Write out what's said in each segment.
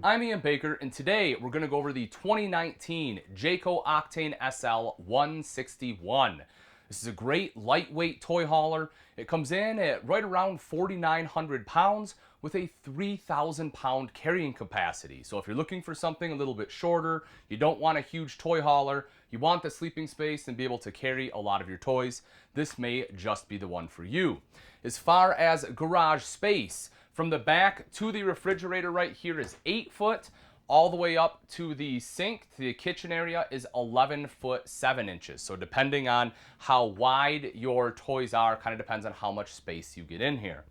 I'm Ian Baker, and today we're going to go over the 2019 Jayco Octane SL 161. This is a great lightweight toy hauler. It comes in at right around 4,900 pounds with a 3,000 pound carrying capacity. So if you're looking for something a little bit shorter, you don't want a huge toy hauler, you want the sleeping space and be able to carry a lot of your toys, this may just be the one for you. As far as garage space, from the back to the refrigerator right here is 8 foot, all the way up to the sink, to the kitchen area is 11 foot 7 inches. So depending on how wide your toys are, kind of depends on how much space you get in here.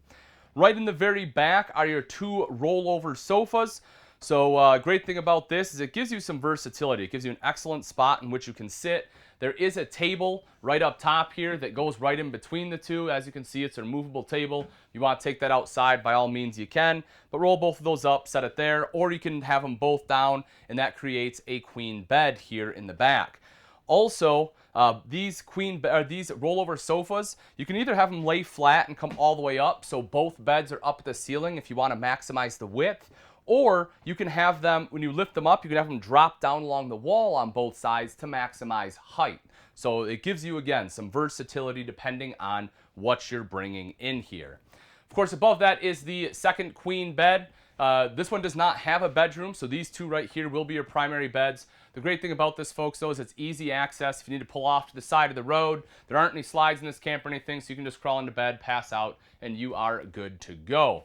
Right in the very back are your 2 rollover sofas. So great thing about this is it gives you some versatility. It gives you an excellent spot in which you can sit. There is a table right up top here that goes right in between the two. As you can see, it's a removable table. You want to take that outside, by all means you can, but roll both of those up, set it there, or you can have them both down, and that creates a queen bed here in the back. Also, these rollover sofas, you can either have them lay flat and come all the way up, so both beds are up at the ceiling if you want to maximize the width, or you can have them, when you lift them up, you can have them drop down along the wall on both sides to maximize height. So it gives you, again, some versatility depending on what you're bringing in here. Of course, above that is the second queen bed. This one does not have a bedroom, so these two right here will be your primary beds. The great thing about this, folks, though, is it's easy access. If you need to pull off to the side of the road, there aren't any slides in this camper or anything, so you can just crawl into bed, pass out, and you are good to go.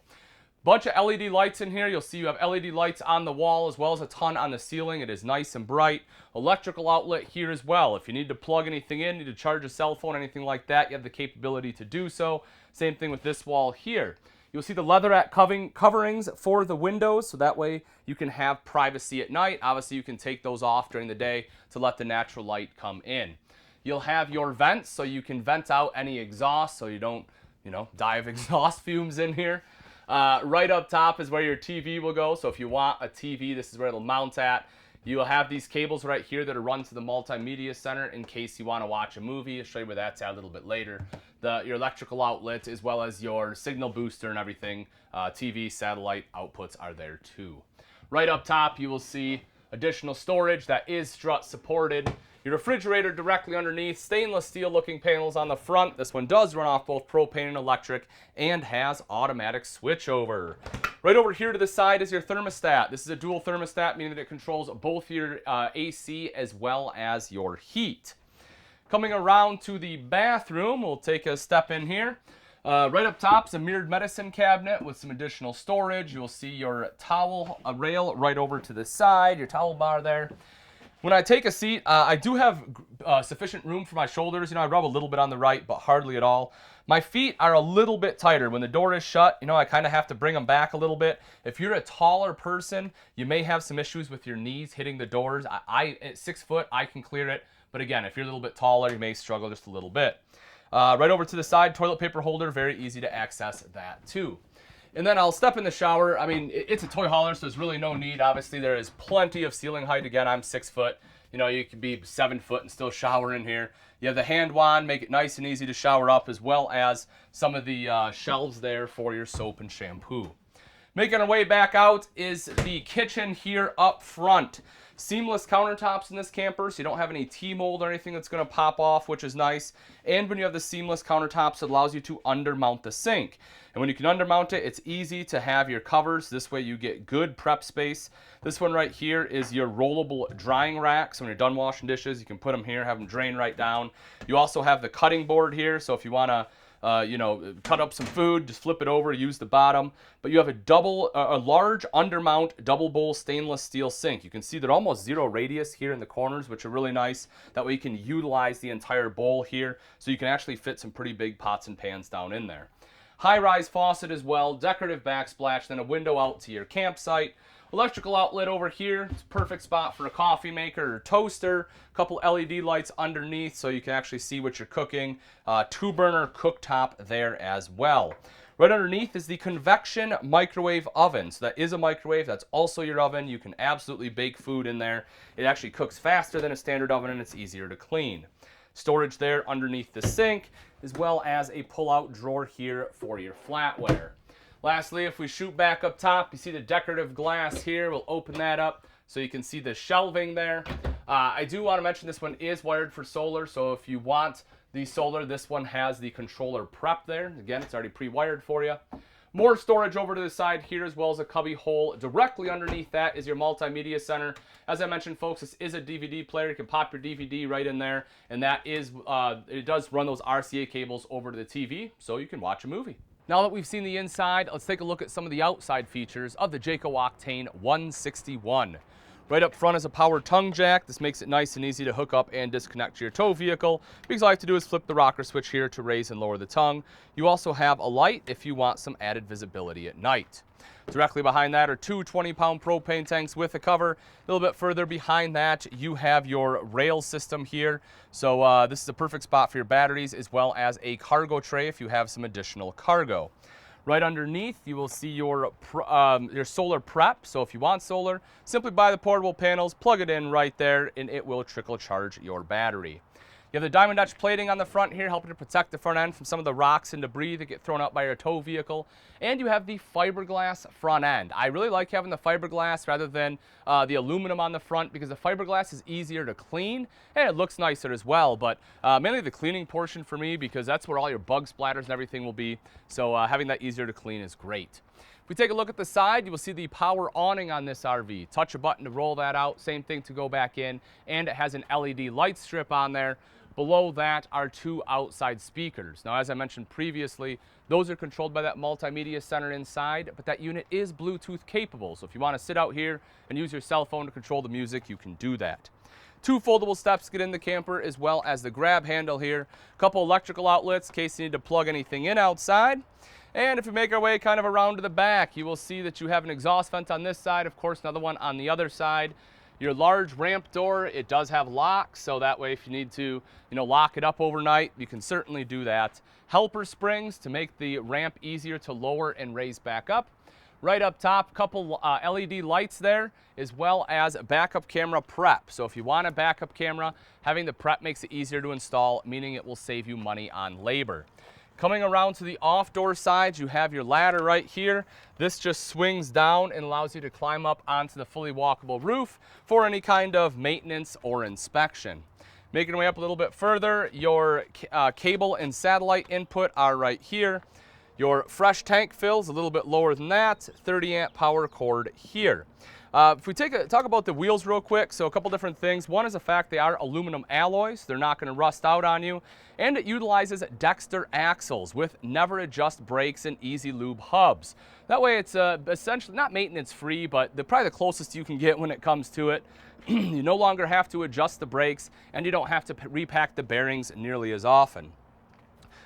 Bunch of LED lights in here. You'll see you have LED lights on the wall as well as a ton on the ceiling. It is nice and bright. Electrical outlet here as well. If you need to plug anything in, need to charge a cell phone, anything like that, you have the capability to do so. Same thing with this wall here. You'll see the leatherette coverings for the windows, so that way you can have privacy at night. Obviously, you can take those off during the day to let the natural light come in. You'll have your vents, so you can vent out any exhaust so you don't, die of exhaust fumes in here. Right up top is where your TV will go. So if you want a TV, this is where it'll mount at. You'll have these cables right here that are run to the multimedia center in case you want to watch a movie. I'll show you where that's at a little bit later. Your electrical outlet as well as your signal booster and everything. TV, satellite outputs are there too. Right up top you will see additional storage that is strut supported. Your refrigerator directly underneath, stainless steel looking panels on the front. This one does run off both propane and electric and has automatic switchover. Right over here to the side is your thermostat. This is a dual thermostat, meaning that it controls both your AC as well as your heat. Coming around to the bathroom, we'll take a step in here. Right up top is a mirrored medicine cabinet with some additional storage. You'll see your towel rail right over to the side, your towel bar there. When I take a seat, I do have sufficient room for my shoulders. I rub a little bit on the right, but hardly at all. My feet are a little bit tighter. When the door is shut, I kind of have to bring them back a little bit. If you're a taller person, you may have some issues with your knees hitting the doors. At 6 foot, I can clear it. But again, if you're a little bit taller, you may struggle just a little bit. Right over to the side, toilet paper holder, very easy to access that too. And then I'll step in the shower. I mean, it's a toy hauler, so there's really no need. Obviously, there is plenty of ceiling height. Again, I'm 6 foot. You could be 7 foot and still shower in here. You have the hand wand, make it nice and easy to shower up, as well as some of the shelves there for your soap and shampoo. Making our way back out is the kitchen here up front. Seamless countertops in this camper, so you don't have any T-mold or anything that's going to pop off, which is nice. And when you have the seamless countertops, it allows you to undermount the sink. And when you can undermount it, it's easy to have your covers. This way you get good prep space. This one right here is your rollable drying rack. So when you're done washing dishes, you can put them here, have them drain right down. You also have the cutting board here, so if you want to cut up some food, just flip it over, use the bottom. But you have a large undermount double bowl stainless steel sink. You can see that almost zero radius here in the corners, which are really nice. That way you can utilize the entire bowl here, so you can actually fit some pretty big pots and pans down in there. High-rise faucet as well, decorative backsplash, then a window out to your campsite. Electrical outlet over here. It's a perfect spot for a coffee maker or toaster. A couple LED lights underneath so you can actually see what you're cooking. 2-burner cooktop there as well. Right underneath is the convection microwave oven. So that is a microwave. That's also your oven. You can absolutely bake food in there. It actually cooks faster than a standard oven and it's easier to clean. Storage there underneath the sink, as well as a pull-out drawer here for your flatware. Lastly, if we shoot back up top, you see the decorative glass here. We'll open that up so you can see the shelving there. I do want to mention this one is wired for solar, so if you want the solar, this one has the controller prep there. Again, it's already pre-wired for you. More storage over to the side here, as well as a cubby hole. Directly underneath that is your multimedia center. As I mentioned, folks, this is a DVD player. You can pop your DVD right in there, and that is, it does run those RCA cables over to the TV, so you can watch a movie. Now that we've seen the inside, let's take a look at some of the outside features of the Jayco Octane 161. Right up front is a power tongue jack. This makes it nice and easy to hook up and disconnect to your tow vehicle, because all you have to do is flip the rocker switch here to raise and lower the tongue. You also have a light if you want some added visibility at night. Directly behind that are two 20-pound propane tanks with a cover. A little bit further behind that, you have your rail system here. So this is a perfect spot for your batteries, as well as a cargo tray if you have some additional cargo. Right underneath, you will see your solar prep. So if you want solar, simply buy the portable panels, plug it in right there, and it will trickle charge your battery. You have the diamond Dutch plating on the front here, helping to protect the front end from some of the rocks and debris that get thrown out by your tow vehicle. And you have the fiberglass front end. I really like having the fiberglass rather than the aluminum on the front, because the fiberglass is easier to clean and it looks nicer as well. But mainly the cleaning portion for me, because that's where all your bug splatters and everything will be. So having that easier to clean is great. If we take a look at the side, you will see the power awning on this RV. Touch a button to roll that out, same thing to go back in, and it has an LED light strip on there. Below that are two outside speakers. Now, as I mentioned previously, those are controlled by that multimedia center inside, but that unit is Bluetooth capable. So if you want to sit out here and use your cell phone to control the music, you can do that. Two foldable steps get in the camper, as well as the grab handle here. A couple electrical outlets in case you need to plug anything in outside. And if we make our way kind of around to the back, you will see that you have an exhaust vent on this side, of course, another one on the other side. Your large ramp door, it does have locks, so that way if you need to, lock it up overnight, you can certainly do that. Helper springs to make the ramp easier to lower and raise back up. Right up top, a couple LED lights there, as well as a backup camera prep. So if you want a backup camera, having the prep makes it easier to install, meaning it will save you money on labor. Coming around to the off-door side, you have your ladder right here. This just swings down and allows you to climb up onto the fully walkable roof for any kind of maintenance or inspection. Making our way up a little bit further, your cable and satellite input are right here. Your fresh tank fills a little bit lower than that, 30 amp power cord here. If we talk about the wheels real quick, so a couple different things. One is the fact they are aluminum alloys. They're not going to rust out on you. And it utilizes Dexter axles with never adjust brakes and easy lube hubs. That way it's essentially not maintenance free, but probably the closest you can get when it comes to it. You no longer have to adjust the brakes, and you don't have to repack the bearings nearly as often.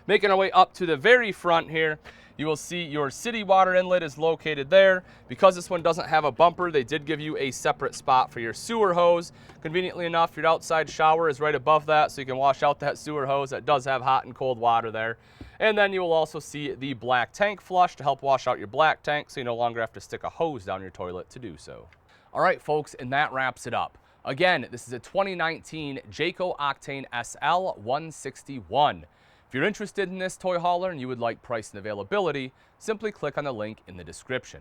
Making our way up to the very front here, you will see your city water inlet is located there. Because this one doesn't have a bumper, they did give you a separate spot for your sewer hose. Conveniently enough, your outside shower is right above that, so you can wash out that sewer hose. That does have hot and cold water there. And then you will also see the black tank flush to help wash out your black tank, so you no longer have to stick a hose down your toilet to do so. All right, folks, and that wraps it up. Again, this is a 2019 Jayco Octane SL 161. If you're interested in this toy hauler and you would like price and availability, simply click on the link in the description.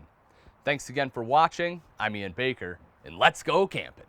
Thanks again for watching. I'm Ian Baker, and let's go camping.